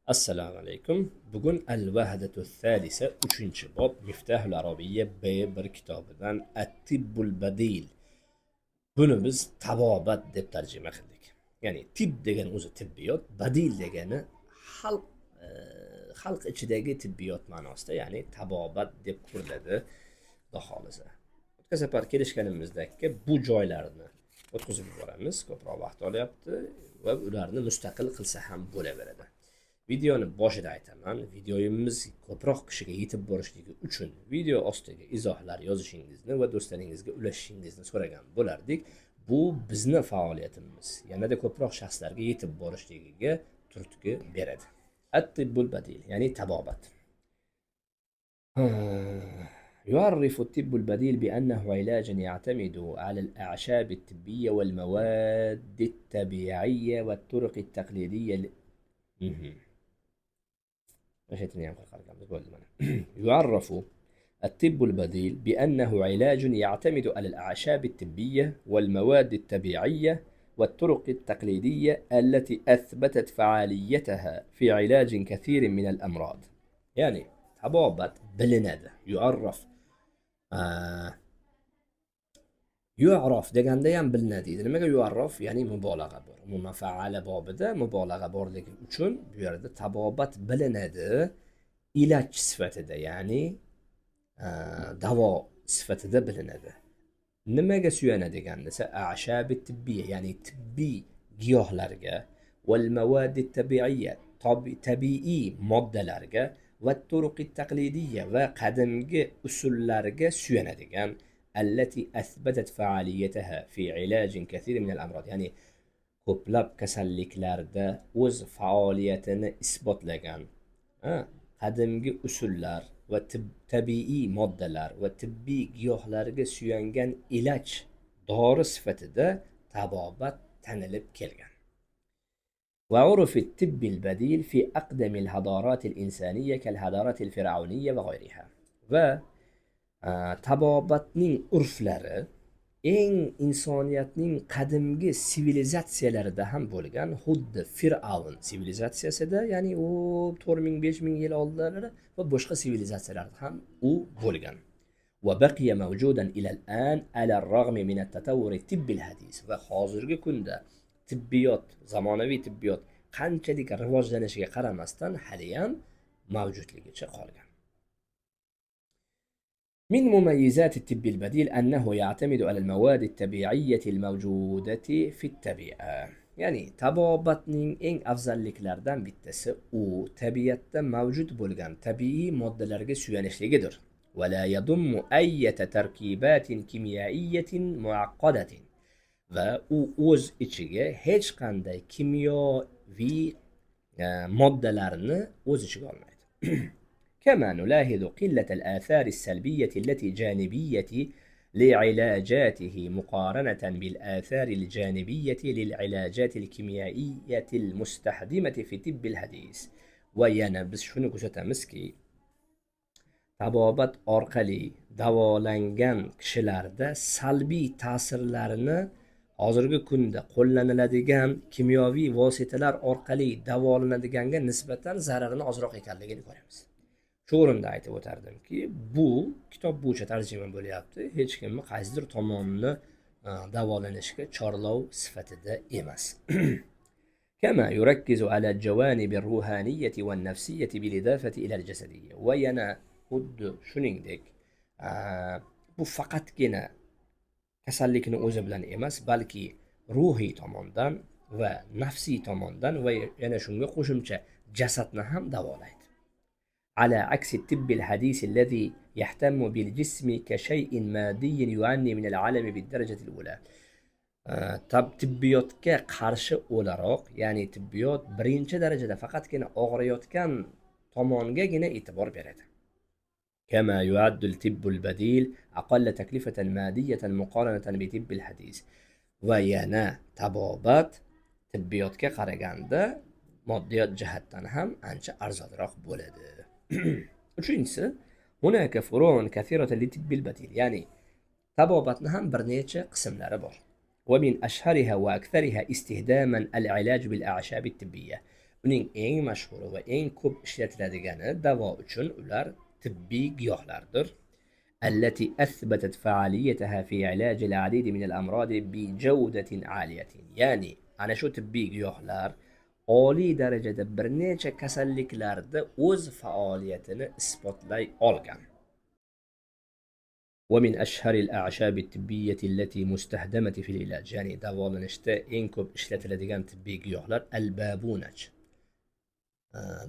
Assalomu alaykum. Bugun al-vahdatu thalitha 3-bob Miftahul Arabiyya B1 kitobidan At-Tibbul Badil. Buni biz tabobat deb tarjima qildik. Ya'ni tib degan o'zi tibbiyot, badil degani xalq e, xalq ichidagi tibbiyot ma'nosida, ya'ni tabobat deb quriladi. Xudo xolisa. O'tgan safar kelishganimizdagi bu joylarni o'tkazib yuboramiz. Ko'proq vaqt olyapti va ularni mustaqil qilsa ham bo'laveradi. Videoni boshida aytaman, videomiz ko'proq kishiga yetib borishligi uchun video ostiga izohlar yozishingizni va do'stlaringizga ulashishingizni so'ragan bo'lardik. Bu bizni faoliyatimiz yanada ko'proq shaxslarga yetib borishligiga turtki beradi. At-tibbul badil, ya'ni tabobat. يعرف الطب البديل بأنه علاج يعتمد على الأعشاب الطبية والمواد الطبيعية والطرق التقليدية. يعرف الطب البديل بأنه علاج يعتمد على الأعشاب الطبية والمواد الطبيعية والطرق التقليدية التي أثبتت فعاليتها في علاج كثير من الأمراض. يعني tabobat bilinadi. Yu'raf deganda ham bilinadi. Nimaga yu'raf? Ya'ni mubolag'a bor. Umuman faala bobida mubolag'a borligi uchun bu yerda tabobat bilinadi. İlaç sifatida, ya'ni davo sifatida bilinadi. Nimaga suyanadigan desa, a'shabi tibbiy, ya'ni tibbiy giyohlarga, val mavadi tabiiyya, tabiiy moddalarga va turuqi taqlidiyya va qadimgi usullarga suyanadigan, allati asbatat fa'aliyataha fi ilajin kathir min al-amrod, ya'ni ko'plab kasalliklarda o'z faoliyatini isbotlagan qadimgi usullar va tabiiy moddalar va tibbiy giyohlarga suyangan iloj, dori sifatida tabobat tanilib kelgan. وعرف الطب البديل في أقدم الحضارات الإنسانية كالحضارات الفرعونية وغيرها. و tabobatning urflari eng insoniyatning qadimgi sivilizatsiyalarida ham bo'lgan, xuddi Fir'avn sivilizatsiyasida, ya'ni u 4000-5000 yil oldinlari va boshqa sivilizatsiyalarda ham u bo'lgan. وبقي موجودا إلى الآن على الرغم من التطور الطبي الحديث. va hozirgi kunda tibbiyot, zamonaviy tibbiyot qanchalik rivojlanishiga qaramasdan haliyam mavjudligicha qolgan. من مميزات الطب البديل أنه يعتمد على المواد الطبيعية الموجودة في الطبيعة. يعني tabobatning eng afzalliklaridan bittasi u tabiatda mavjud bo'lgan tabiiy moddalarga suyanishligidir. ولا يضم أي تركيبات كيميائية معقدة. va u o'z ichiga hech qanday kimyoviy moddalarni o'z ichiga olmaydi. كما نلاحظ قلة الآثار السلبية التي جانبية لعلاجاته مقارنة بالآثار الجانبية للعلاجات الكيميائية المستخدمة في طب الحديث. ويانا biz shuni ko'rsatamizki, tabobat orqali davolangan kishilarda salbiy ta'sirlarini hozirgi kunda qo'llaniladigan kimyoviy vositalar orqali davolanadiganga nisbatan zararini ozroq ekanligini ko'ramiz. Shu o'rinda aytib o'tardimki, bu kitob bo'yicha tarjima bo'lyapti. Hech kimni qaysidir tomonni davolanishga chorlov sifatida emas. كما يركز على الجوانب الروحانية والنفسية بالإضافة إلى الجسدية. وينا xuddi shuningdek bu faqatgina kasallikni o'zi bilan emas, balki ruhiy tomondan va nafsiy tomondan va yana shunga qo'shimcha jasadni ham davolaydi. على عكس الطب الحديث الذي يهتم بالجسم كشيء مادي يعاني من العالم بالدرجة الأولى. tibbiyotga qarshi o'laroq, ya'ni tibbiyot birinchi darajada faqatgina og'riyotgan tomongagina e'tibor beradi. كما يعد الطب البديل أقل تكلفة مادية مقارنة بطب الحديث. va yana tabobat tibbiyotga qaraganda moddiyat jihatdan ham ancha arzonroq bo'ladi. Uchinchisi, هناك فروع كثيرة للطب البديل. ya'ni tabobatni ham bir necha qismlari bor. ومن أشهرها وأكثرها استخداما العلاج بالأعشاب الطبية. Uning eng mashhuri va eng ko'p ishlatiladigani davo uchun ular tibbiy giyohlardir. التي أثبتت فعاليتها في علاج العديد من الأمراض بجودة عالية. ya'ni ana shu tibbiy giyohlar oliy darajada bir necha kasalliklarda o'z faoliyatini isbotlay olgan. ومن أشهر الأعشاب الطبية التي مستخدمة في العلاج ya'ni davolanishda eng ko'p ishlatiladigan tibbiy giyohlar al-babunaj.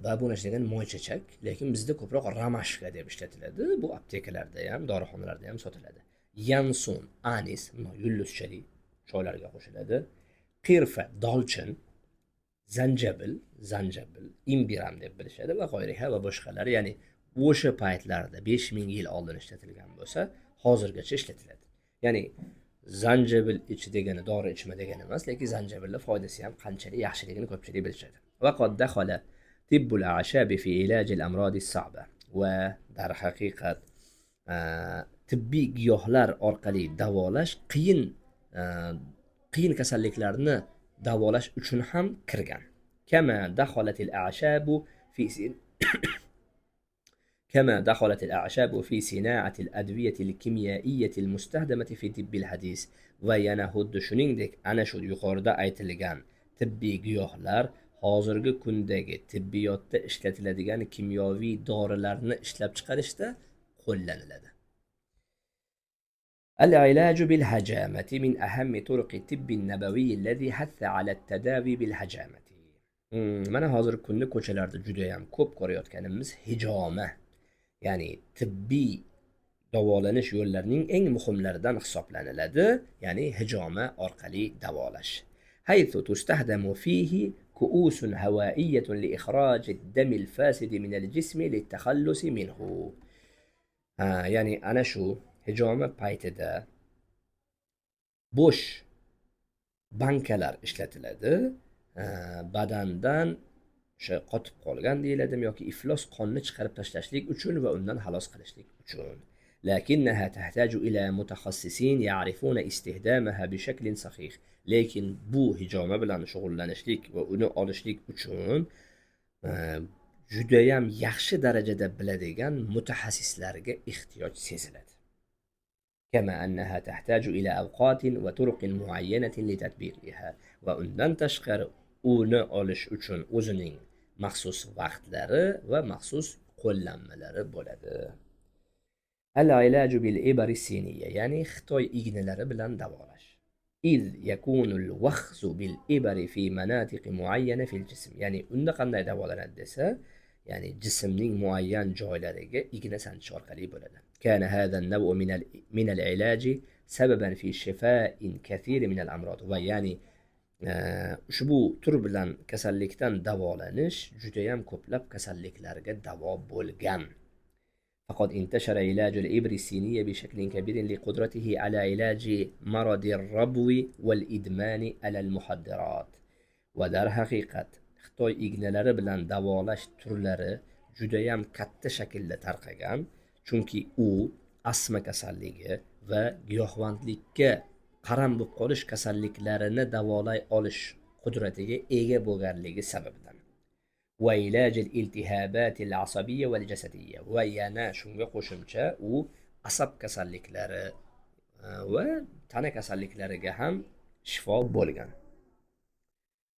Babunaj degan moychechak, lekin bizda ko'proq ramashka deb ishlatiladi. Bu aptekalarda ham, dorixonalarda ham sotiladi. Yansun, anis, yulduzchali choylarga qo'shiladi. Qirfa, dolchin, zanjabil, imbiram deb bilishadi va g'oyriha va boshqalari, ya'ni o'sha paytlarda 5000 yil oldin ishlatilgan bo'lsa, hozirgacha ishlatiladi. Ya'ni zanjabil ich degani dori ichma degani emas, lekin zanjabilning foydasi ham qanchalik yaxshiligini ko'pchilik bilishadi. Va qad dakhala tibbul a'shab fi ilaj al-amrad as-sa'ba. Va dar haqiqat tibbiy giyohlar orqali davolash qiyin kasalliklarni davolash uchun ham kirgan. Kama dakhalat al-a'shab fi كما دخلت الأعشاب في صناعة الأدوية الكيميائية المستخدمة في طب الحديث va yana xuddi shuningdek ana shu yuqorida aytilgan tibbiy giyohlar hozirgi kundagi tibbiyotda ishlatiladigan kimyoviy dorilarni ishlab chiqarishda qo'llaniladi. العلاج بالهجامة من أهم طرق الطب النبوي الذي حث على التداوي بالهجامة. Mana hozirgi kunda ko'chalarda juda ham ko'p ko'rayotganimiz hijoma, ya'ni tibbiy davolanish yo'llarining eng muhimlaridan hisoblaniladi, ya'ni hijoma orqali davolash. Haythu tustahdamu fihi ku'usun hawa'iyyatun li ikhraj ad-dam al-fasid min al-jism lit-takhallus minhu. Ya'ni ana shu hijoma paytida bo'sh bankalar ishlatiladi, badandan o'sha qotib qolgan deyiladimi yoki iflos qonni chiqarib tashlashlik uchun va undan xalos qilishlik uchun. لكنها تحتاج إلى متخصصين يعرفون استخدامها بشكل صحيح. lekin bu hijoma bilan shug'ullanishlik va uni olishlik uchun judayam yaxshi darajada biladigan mutaxassislarga ehtiyoj seziladi. كما أنها تحتاج إلى أوقات وطرق معينة لتطبيقها. va undan tashqari uni olish uchun o'zining maxsus vaqtlari va maxsus qo'llanmalari bo'ladi. العلاج بالإبر الصينية ya'ni Xitoy ignalari bilan davolash. إذ يكون الوخز بالإبر في مناطق معينة في الجسم. ya'ni unda qanday davolanadi desa, ya'ni jismning muayyan joylariga igna sanchish orqali bo'ladi. كان هذا النوع من العلاج سببا في شفاء كثير من الأمراض. va ya'ni ushbu tur bilan kasallikdan davolanish judayam ko'plab kasalliklarga davo bo'lgan. فقد انتشر علاج الإبر الصينية بشكل كبير لقدرته على علاج مرض الربو والإدمان على المخدرات. va dar haqiqat Xitoy ignalari bilan davolash turlari judayam katta shaklda tarqagan, chunki u asma kasalligi va giyohvandlikka qaram bo'lib qolish kasalliklarini davolay olish qudratiga ega bo'lganligi sababidan. وعلاج الالتهابات العصبية والجسدية. va yana shunga qo'shimcha u asab kasalliklari va tana kasalliklariga ham shifo bo'lgan.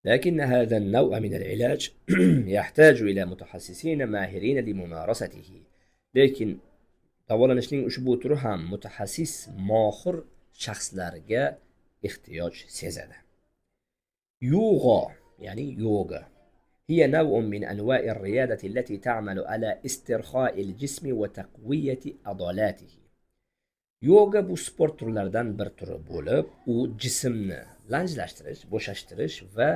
لكن هذا النوع من العلاج يحتاج إلى متخصصين ماهرين لممارسته. lekin davolanishning ushbu turi ham mutaxassis mohir shaxslarga ehtiyoj sezadi. Yoga, ya'ni yoga هي نوع من أنواع الرياضة التي تعمل على استرخاء الجسم وتقوية عضلاته. Yoga bu sport turlaridan bir turi bo'lib, u jismni lanjlashtirish, bo'shashtirish va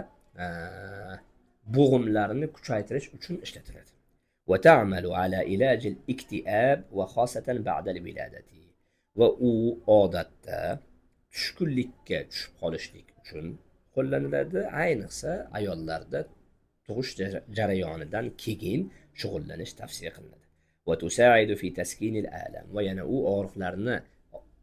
bo'g'imlarni kuchaytirish uchun ishlatiladi. وتعمل على علاج الاكتئاب وخاصة بعد الولادة. va u odatda tushkunlikka tushib qolishlik uchun qo'llaniladi, ayniqsa ayollarda tug'ish jarayonidan keyin shug'ullanish tavsiya qilinadi. وتساعد في تسكين الآلام. va yana u og'riqlarni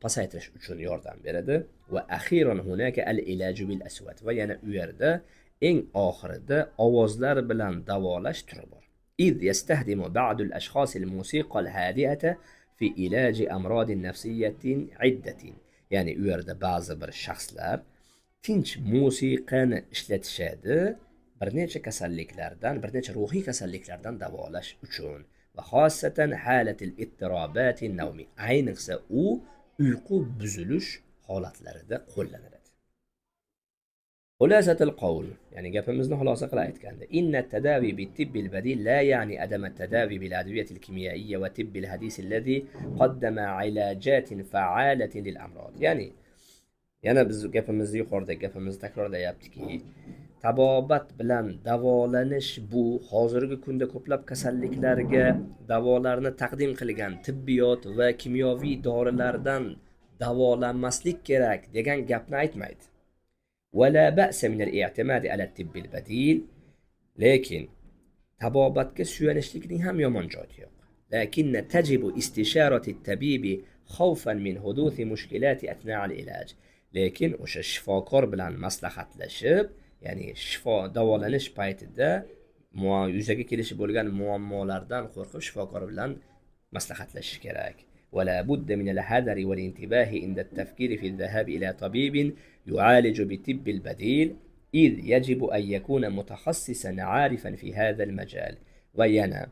pasaytirish uchun yordam beradi. وأخيرا هناك العلاج بالأصوات. va yana u yerda eng oxirida ovozlar bilan davolash turi bor. إذ يستخدم بعض الأشخاص الموسيقى الهادئة في علاج أمراض نفسية عدة. ya'ni u yerda ba'zi bir shaxslar tinch musiqani ishlatishadi bir necha kasalliklardan, bir necha ruhiy kasalliklardan davolash uchun va xossatan halatil ittirobat an-nawmi, ayniqsa u uyqu buzilish holatlarida qo'llaniladi. خلاصة القول يعني gapimizni xulosa qilib aytganda إن التداوي بالطب البديل لا يعني عدم التداوي بالأدوية الكيميائية والطب الحديث الذي قدم علاجات فعالة للأمراض. ya'ni yana biz gapimizni yuqorida gapimizni takrorlayaptiki, tabobat bilan davolanish bu hozirgi kunda ko'plab kasalliklarga davolarni taqdim qilgan tibbiyot va kimyoviy dorilardan davolanmaslik kerak degan gapni aytmaydi. ولا بأس من الاعتماد على الطب البديل. lekin tabobatga suyanishlikning ham yomon joyi yo'q. لكن تجب استشارة الطبيب خوفا من حدوث مشكلات أثناء العلاج. lekin o'sha shifokor bilan maslahatlashib, ya'ni shifo davolanish paytida yuzaga kelishi bo'lgan muammolardan qo'rqib shifokor bilan maslahatlashish kerak. ولا بد من الحذر والانتباه عند التفكير في الذهاب إلى طبيب يعالج بالطب البديل، إذ يجب أن يكون متخصصا عارفا في هذا المجال. وينا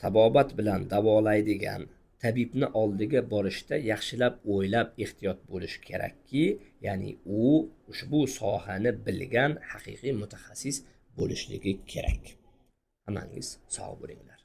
tabobat bilan davolaydigan tabibni oldiga borishda yaxshilab o'ylab ehtiyot bo'lish kerakki, ya'ni u ushbu sohani bilgan haqiqiy mutaxassis bo'lishligi kerak. Hammangiz sog' bo'linglar.